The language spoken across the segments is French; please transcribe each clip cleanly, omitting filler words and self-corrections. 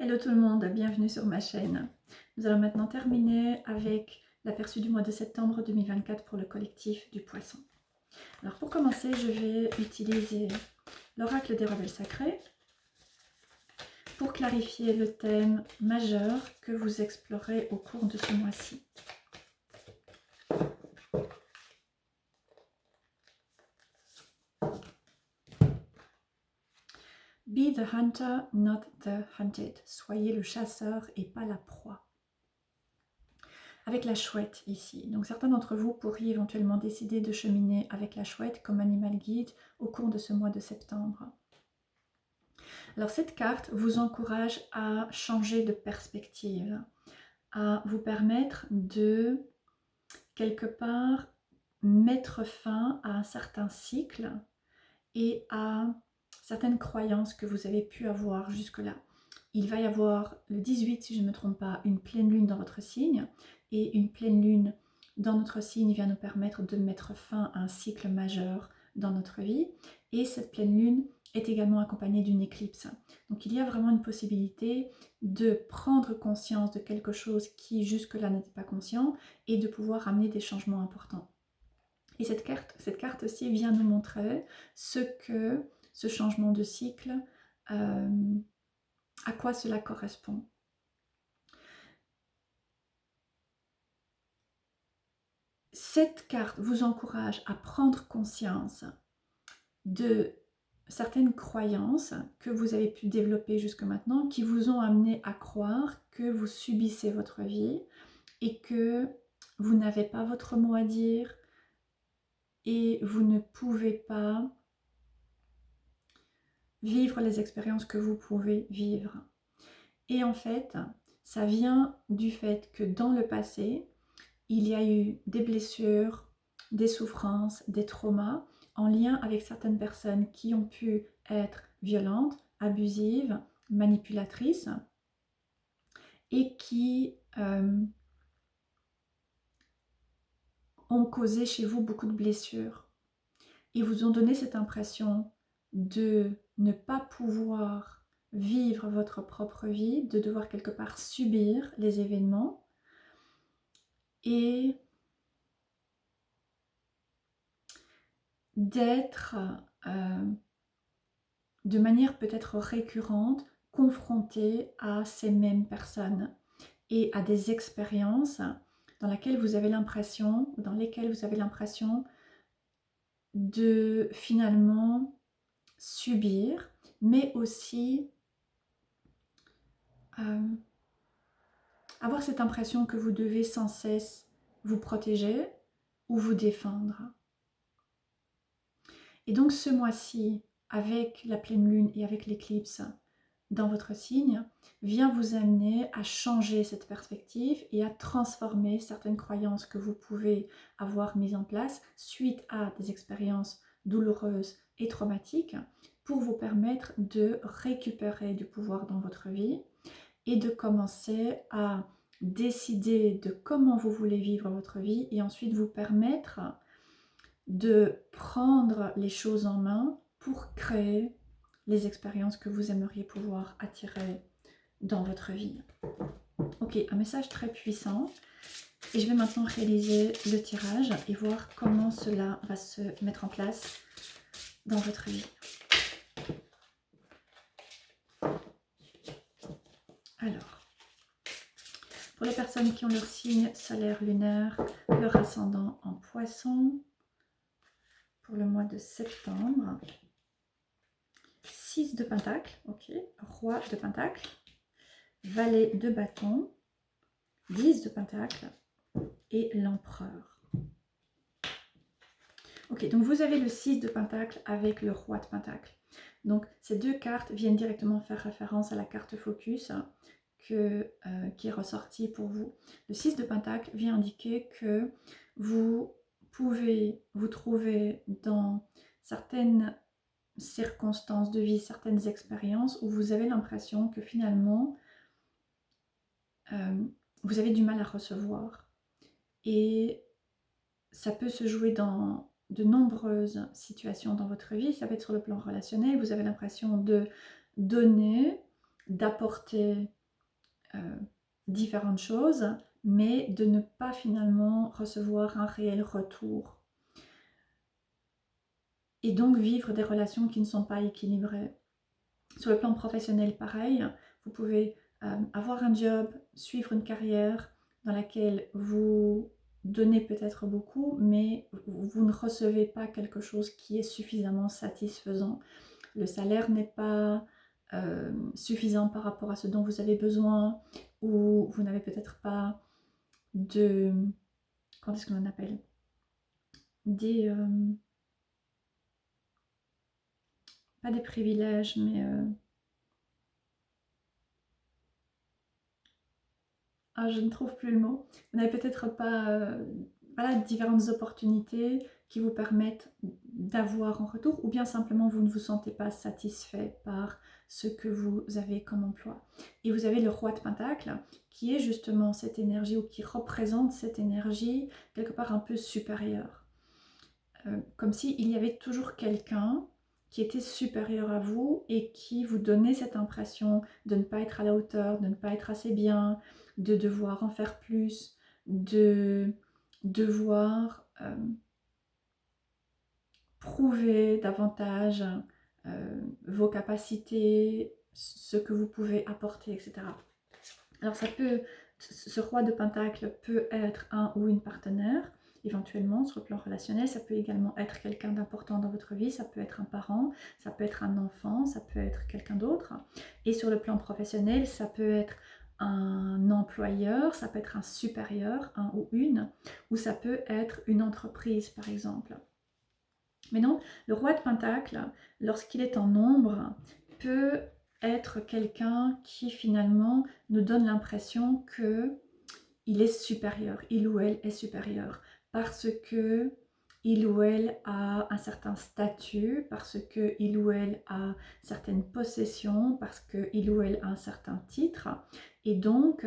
Hello tout le monde, bienvenue sur ma chaîne. Nous allons maintenant terminer avec l'aperçu du mois de septembre 2024 pour le collectif du Poisson. Alors pour commencer, je vais utiliser l'oracle des rebelles sacrés pour clarifier le thème majeur que vous explorez au cours de ce mois-ci. Be the hunter, not the hunted. Soyez le chasseur et pas la proie. Avec la chouette ici. Donc certains d'entre vous pourriez éventuellement décider de cheminer avec la chouette comme animal guide au cours de ce mois de septembre. Alors cette carte vous encourage à changer de perspective, à vous permettre de quelque part mettre fin à un certain cycle et à certaines croyances que vous avez pu avoir jusque-là. Il va y avoir le 18, si je ne me trompe pas, une pleine lune dans votre signe, et une pleine lune dans notre signe vient nous permettre de mettre fin à un cycle majeur dans notre vie, et cette pleine lune est également accompagnée d'une éclipse. Donc il y a vraiment une possibilité de prendre conscience de quelque chose qui jusque-là n'était pas conscient, et de pouvoir amener des changements importants. Et cette carte aussi vient nous montrer ce que ce changement de cycle, à quoi cela correspond. Cette carte vous encourage à prendre conscience de certaines croyances que vous avez pu développer jusque maintenant, qui vous ont amené à croire que vous subissez votre vie et que vous n'avez pas votre mot à dire et vous ne pouvez pas vivre les expériences que vous pouvez vivre. Et en fait, ça vient du fait que dans le passé, il y a eu des blessures, des souffrances, des traumas en lien avec certaines personnes qui ont pu être violentes, abusives, manipulatrices et qui ont causé chez vous beaucoup de blessures et vous ont donné cette impression de ne pas pouvoir vivre votre propre vie, de devoir quelque part subir les événements et d'être de manière peut-être récurrente confronté à ces mêmes personnes et à des expériences dans lesquelles vous avez l'impression de finalement subir, mais aussi avoir cette impression que vous devez sans cesse vous protéger ou vous défendre. Et donc ce mois-ci, avec la pleine lune et avec l'éclipse dans votre signe, vient vous amener à changer cette perspective et à transformer certaines croyances que vous pouvez avoir mises en place suite à des expériences douloureuses et traumatiques pour vous permettre de récupérer du pouvoir dans votre vie et de commencer à décider de comment vous voulez vivre votre vie et ensuite vous permettre de prendre les choses en main pour créer les expériences que vous aimeriez pouvoir attirer dans votre vie. Ok, un message très puissant. Et je vais maintenant réaliser le tirage et voir comment cela va se mettre en place dans votre vie. Alors, pour les personnes qui ont leur signe solaire lunaire, leur ascendant en Poisson, pour le mois de septembre, 6 de Pentacle, ok, Roi de Pentacle, Valet de Bâton, 10 de Pentacle et l'Empereur. Ok, donc vous avez le 6 de Pentacle avec le Roi de Pentacle. Donc ces deux cartes viennent directement faire référence à la carte Focus qui est ressortie pour vous. Le 6 de Pentacle vient indiquer que vous pouvez vous trouver dans certaines circonstances de vie, certaines expériences où vous avez l'impression que finalement vous avez du mal à recevoir. Et ça peut se jouer dans de nombreuses situations dans votre vie. Ça peut être sur le plan relationnel, vous avez l'impression de donner, d'apporter différentes choses, mais de ne pas finalement recevoir un réel retour. Et donc vivre des relations qui ne sont pas équilibrées. Sur le plan professionnel, pareil, vous pouvez avoir un job, suivre une carrière dans laquelle vous donnez peut-être beaucoup, mais vous ne recevez pas quelque chose qui est suffisamment satisfaisant. Le salaire n'est pas suffisant par rapport à ce dont vous avez besoin, ou vous n'avez peut-être pas de... Comment est-ce qu'on appelle? Des... pas des privilèges, mais... je ne trouve plus le mot. Vous n'avez peut-être pas voilà, différentes opportunités qui vous permettent d'avoir en retour, ou bien simplement vous ne vous sentez pas satisfait par ce que vous avez comme emploi. Et vous avez le roi de Pentacle, qui est justement cette énergie, ou qui représente cette énergie quelque part un peu supérieure. Comme s'il y avait toujours quelqu'un qui était supérieur à vous et qui vous donnait cette impression de ne pas être à la hauteur, de ne pas être assez bien, de devoir en faire plus, de devoir prouver davantage vos capacités, ce que vous pouvez apporter, etc. Alors ce roi de Pentacle peut être un ou une partenaire, éventuellement sur le plan relationnel. Ça peut également être quelqu'un d'important dans votre vie, ça peut être un parent, ça peut être un enfant, ça peut être quelqu'un d'autre. Et sur le plan professionnel, ça peut être un employeur, ça peut être un supérieur, un ou ça peut être une entreprise par exemple. Mais non, le roi de Pentacle, lorsqu'il est en nombre, peut être quelqu'un qui finalement nous donne l'impression qu'il est supérieur, il ou elle est supérieur, parce que il ou elle a un certain statut, parce que il ou elle a certaines possessions, parce que il ou elle a un certain titre, et donc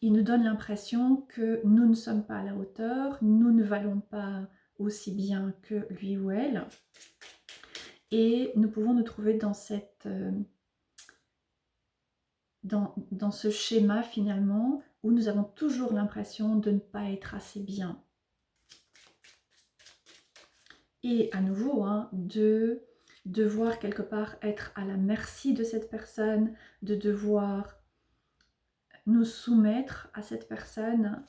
il nous donne l'impression que nous ne sommes pas à la hauteur, nous ne valons pas aussi bien que lui ou elle, et nous pouvons nous trouver dans cette dans ce schéma finalement où nous avons toujours l'impression de ne pas être assez bien. Et à nouveau, de devoir quelque part être à la merci de cette personne, de devoir nous soumettre à cette personne.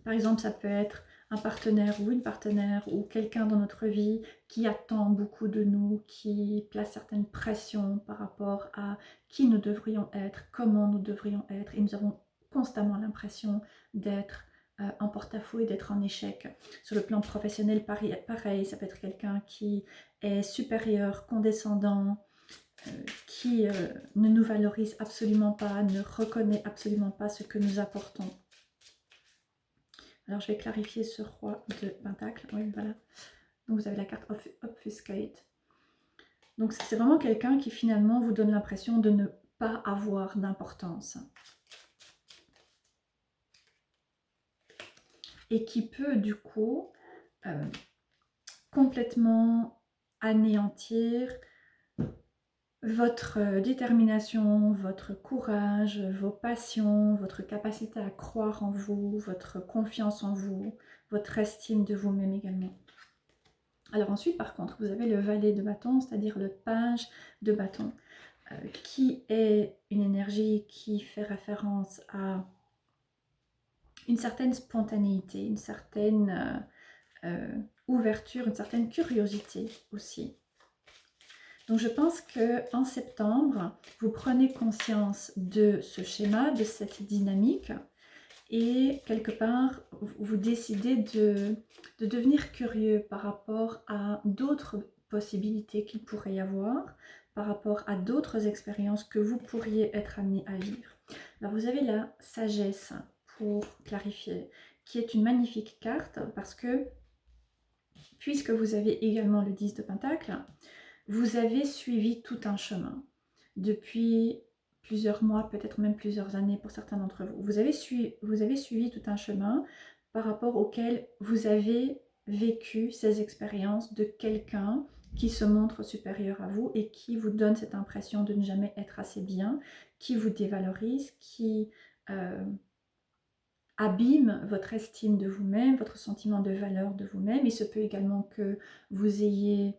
Par exemple, ça peut être un partenaire ou une partenaire ou quelqu'un dans notre vie qui attend beaucoup de nous, qui place certaines pressions par rapport à qui nous devrions être, comment nous devrions être, et nous avons constamment l'impression d'être en porte-à-faux et d'être en échec. Sur le plan professionnel, pareil, ça peut être quelqu'un qui est supérieur, condescendant, qui ne nous valorise absolument pas, ne reconnaît absolument pas ce que nous apportons. Alors je vais clarifier ce roi de Pentacle. Oui, voilà. Donc vous avez la carte Obfuscate. Donc c'est vraiment quelqu'un qui finalement vous donne l'impression de ne pas avoir d'importance. Et qui peut du coup complètement anéantir votre détermination, votre courage, vos passions, votre capacité à croire en vous, votre confiance en vous, votre estime de vous-même également. Alors ensuite, par contre, vous avez le valet de bâton, c'est-à-dire le page de bâton, qui est une énergie qui fait référence à une certaine spontanéité, une certaine ouverture, une certaine curiosité aussi. Donc je pense qu'en septembre, vous prenez conscience de ce schéma, de cette dynamique, et quelque part, vous décidez de devenir curieux par rapport à d'autres possibilités qu'il pourrait y avoir, par rapport à d'autres expériences que vous pourriez être amené à vivre. Alors vous avez la sagesse, pour clarifier, qui est une magnifique carte parce que, puisque vous avez également le 10 de Pentacle, vous avez suivi tout un chemin depuis plusieurs mois, peut-être même plusieurs années pour certains d'entre vous. Vous avez suivi tout un chemin par rapport auquel vous avez vécu ces expériences de quelqu'un qui se montre supérieur à vous et qui vous donne cette impression de ne jamais être assez bien, qui vous dévalorise, qui abîme votre estime de vous-même, votre sentiment de valeur de vous-même. Il se peut également que vous ayez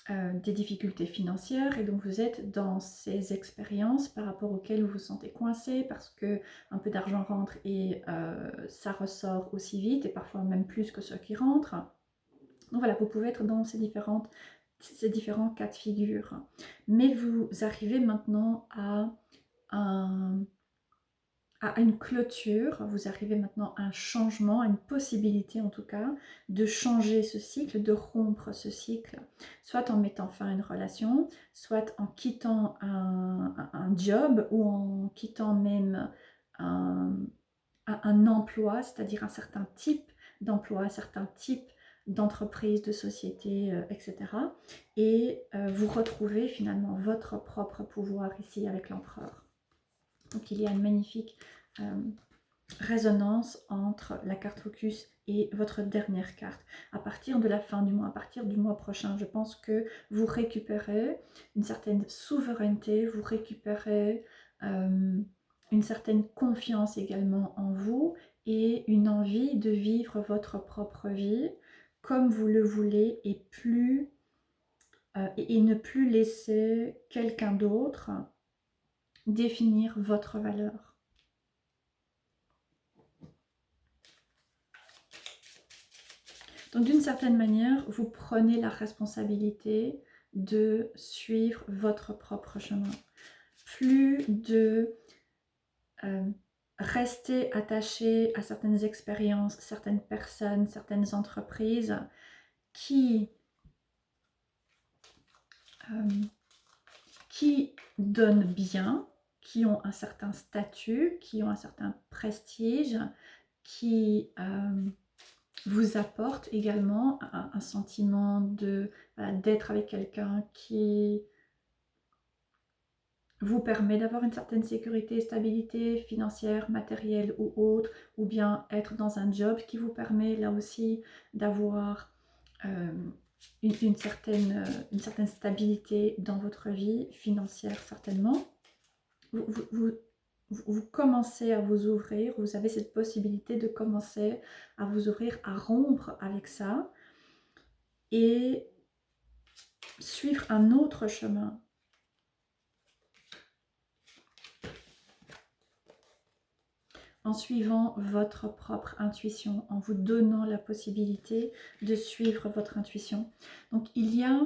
des difficultés financières et donc vous êtes dans ces expériences par rapport auxquelles vous vous sentez coincé parce que un peu d'argent rentre et ça ressort aussi vite et parfois même plus que ce qui rentre. Donc voilà, vous pouvez être dans ces différents cas de figure. Mais vous arrivez maintenant à une clôture, vous arrivez maintenant à un changement, à une possibilité en tout cas, de changer ce cycle, de rompre ce cycle, soit en mettant fin à une relation, soit en quittant un job ou en quittant même un emploi, c'est-à-dire un certain type d'emploi, un certain type d'entreprise, de société, etc. Et vous retrouvez finalement votre propre pouvoir ici avec l'empereur. Donc il y a une magnifique résonance entre la carte focus et votre dernière carte. À partir de la fin du mois, à partir du mois prochain, je pense que vous récupérez une certaine souveraineté, vous récupérez une certaine confiance également en vous et une envie de vivre votre propre vie comme vous le voulez et ne plus laisser quelqu'un d'autre définir votre valeur. Donc d'une certaine manière, vous prenez la responsabilité de suivre votre propre chemin. Plus de rester attaché à certaines expériences, certaines personnes, certaines entreprises qui donnent bien, qui ont un certain statut, qui ont un certain prestige, qui vous apportent également un sentiment d'être avec quelqu'un qui vous permet d'avoir une certaine sécurité, stabilité financière, matérielle ou autre, ou bien être dans un job qui vous permet là aussi d'avoir une certaine stabilité dans votre vie financière certainement. Vous commencez à vous ouvrir, vous avez cette possibilité de commencer à vous ouvrir, à rompre avec ça et suivre un autre chemin. En suivant votre propre intuition, en vous donnant la possibilité de suivre votre intuition. Donc il y a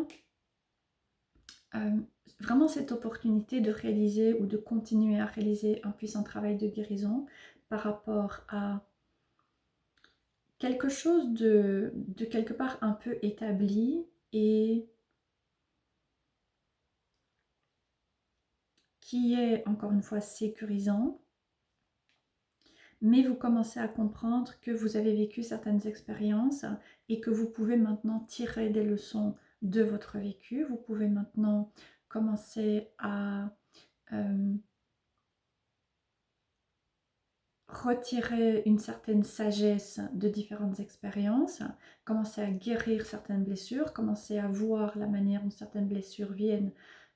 vraiment cette opportunité de réaliser ou de continuer à réaliser un puissant travail de guérison par rapport à quelque chose de quelque part un peu établi et qui est encore une fois sécurisant. Mais vous commencez à comprendre que vous avez vécu certaines expériences et que vous pouvez maintenant tirer des leçons de votre vécu. Vous pouvez maintenant commencer à retirer une certaine sagesse de différentes expériences, commencer à guérir certaines blessures, commencer à voir la manière dont certaines blessures viennent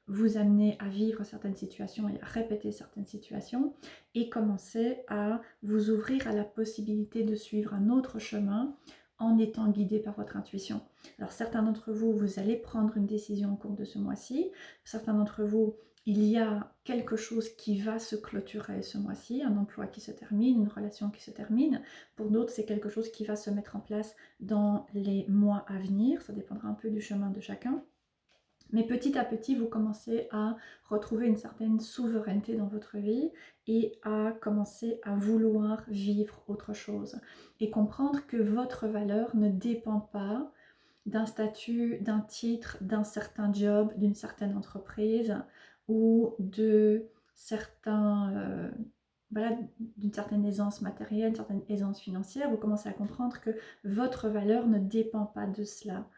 vous amener à vivre certaines situations et à répéter certaines situations et commencer à vous ouvrir à la possibilité de suivre un autre chemin en étant guidé par votre intuition. Alors certains d'entre vous, vous allez prendre une décision au cours de ce mois-ci. Certains d'entre vous, il y a quelque chose qui va se clôturer ce mois-ci, un emploi qui se termine, une relation qui se termine. Pour d'autres, c'est quelque chose qui va se mettre en place dans les mois à venir. Ça dépendra un peu du chemin de chacun. Mais petit à petit, vous commencez à retrouver une certaine souveraineté dans votre vie et à commencer à vouloir vivre autre chose. Et comprendre que votre valeur ne dépend pas d'un statut, d'un titre, d'un certain job, d'une certaine entreprise ou de certains... voilà, d'une certaine aisance matérielle, d'une certaine aisance financière, vous commencez à comprendre que votre valeur ne dépend pas de cela.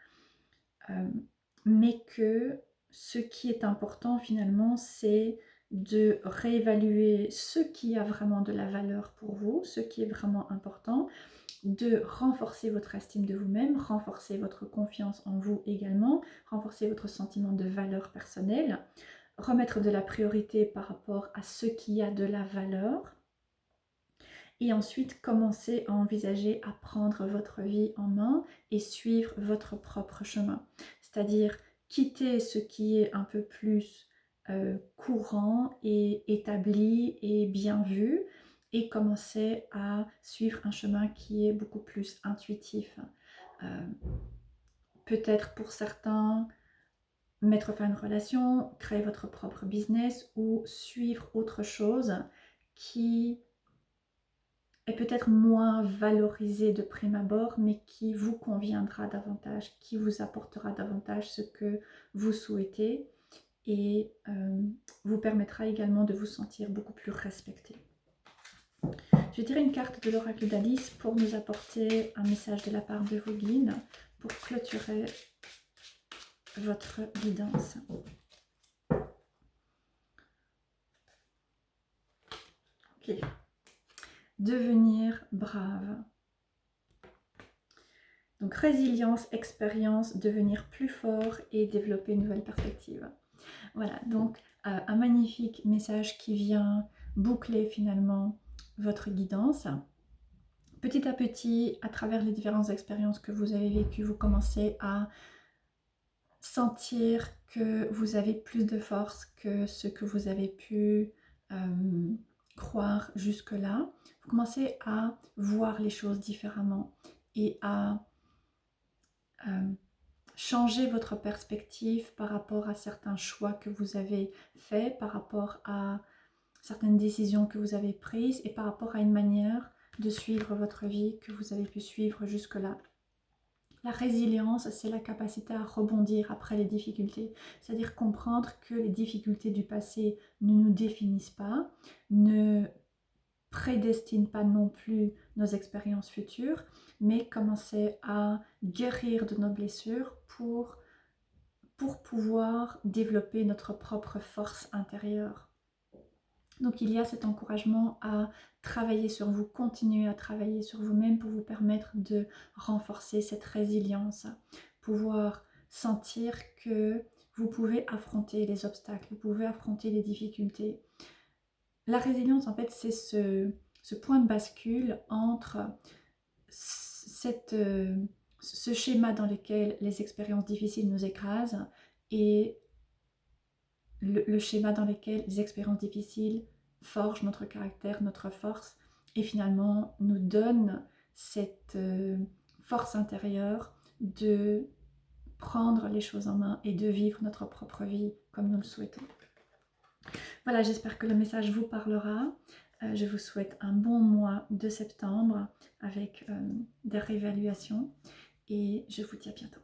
Mais que ce qui est important finalement, c'est de réévaluer ce qui a vraiment de la valeur pour vous, ce qui est vraiment important, de renforcer votre estime de vous-même, renforcer votre confiance en vous également, renforcer votre sentiment de valeur personnelle, remettre de la priorité par rapport à ce qui a de la valeur, et ensuite commencer à envisager à prendre votre vie en main et suivre votre propre chemin. C'est-à-dire quitter ce qui est un peu plus courant et établi et bien vu, et commencer à suivre un chemin qui est beaucoup plus intuitif. Peut-être pour certains, mettre fin à une relation, créer votre propre business ou suivre autre chose qui est peut-être moins valorisé de prime abord, mais qui vous conviendra davantage, qui vous apportera davantage ce que vous souhaitez et vous permettra également de vous sentir beaucoup plus respecté. Je vais tirer une carte de l'oracle d'Alice pour nous apporter un message de la part de vos guides pour clôturer votre guidance. Ok. Devenir brave. Donc résilience, expérience, devenir plus fort et développer une nouvelle perspective. Voilà, donc un magnifique message qui vient boucler finalement votre guidance. Petit à petit, à travers les différentes expériences que vous avez vécues, vous commencez à sentir que vous avez plus de force que ce que vous avez pu croire jusque-là. Vous commencez à voir les choses différemment et à changer votre perspective par rapport à certains choix que vous avez faits, par rapport à certaines décisions que vous avez prises et par rapport à une manière de suivre votre vie que vous avez pu suivre jusque-là. La résilience, c'est la capacité à rebondir après les difficultés, c'est-à-dire comprendre que les difficultés du passé ne nous définissent pas, ne prédestinent pas non plus nos expériences futures, mais commencer à guérir de nos blessures pour pouvoir développer notre propre force intérieure. Donc il y a cet encouragement à travailler sur vous, continuer à travailler sur vous-même pour vous permettre de renforcer cette résilience, pouvoir sentir que vous pouvez affronter les obstacles, vous pouvez affronter les difficultés. La résilience, en fait, c'est ce point de bascule entre ce schéma dans lequel les expériences difficiles nous écrasent et le schéma dans lequel les expériences difficiles forgent notre caractère, notre force et finalement nous donnent cette force intérieure de prendre les choses en main et de vivre notre propre vie comme nous le souhaitons. Voilà, j'espère que le message vous parlera. Je vous souhaite un bon mois de septembre avec des réévaluations et je vous dis à bientôt.